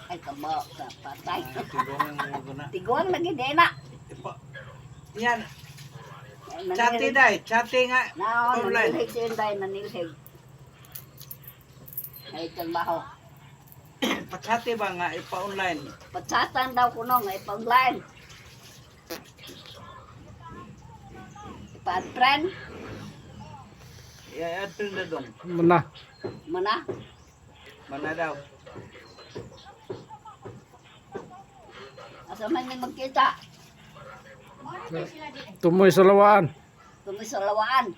Ay, kabo, patay. Tigong mo na. Tiguan lagi din na. Yan. Chati dai, chati nga. Naon, Online. nanilhig si Inday, nanilhig. Ay, trabaho. Pachati ba nga ipa-online? Patsatan daw ko nung, ay pag-line. Ipa-friend, Ya, atin na dong. Mana? mana? Mana daw? Asa man yung magkita? Tumoy sa lawaan. Tumisalawaan.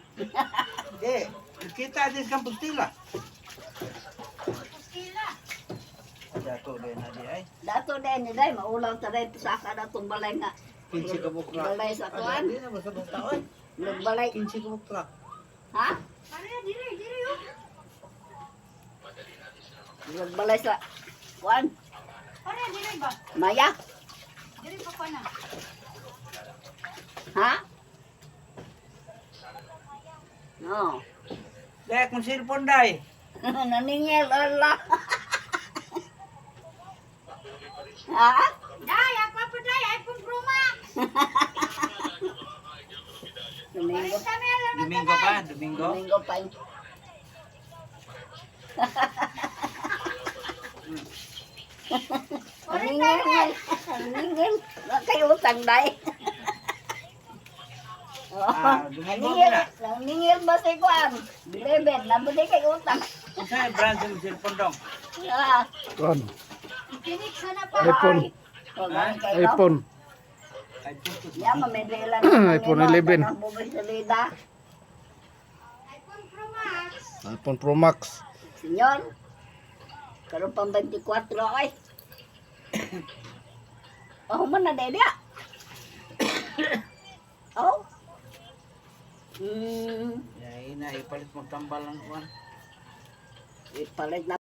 Eh, kita din sa Pustila. Dato din na di ay. Dato din, Inday, maulaw ta rin, pasaka na itong balay nga. Kinsi ka bukra. Balay sa kuwan. Hindi na basta bukra oy. Nagbalay. Kinsi ka bukra. Ha? Nagbalay sa kuwan. Maya? Ha? No. Dek mo cellphone dai. Naningil, ala. Ha? Day, ako po day, iPhone Pro Max. Domingo. Domingo pa, Domingo. Domingo pa. Naningil. Naningil. Kayo utang, day. Domingo Naningil. na. Naningil ba si kuwan? Bilibid, nabili kayo utang. Unsa yung brand mo cellphone dong? Ah. Kuan. Phoenix na pa. iPhone. iPhone. Ay, puto. Ya, mamedela iPhone 11. Bubay sa lida. iPhone Pro Max. iPhone Pro Max. Senyor, karon pang 24 ay. Oh, man na dia. Oh. Ya, ina ipalit mo tambal lang kuan. Ipalit na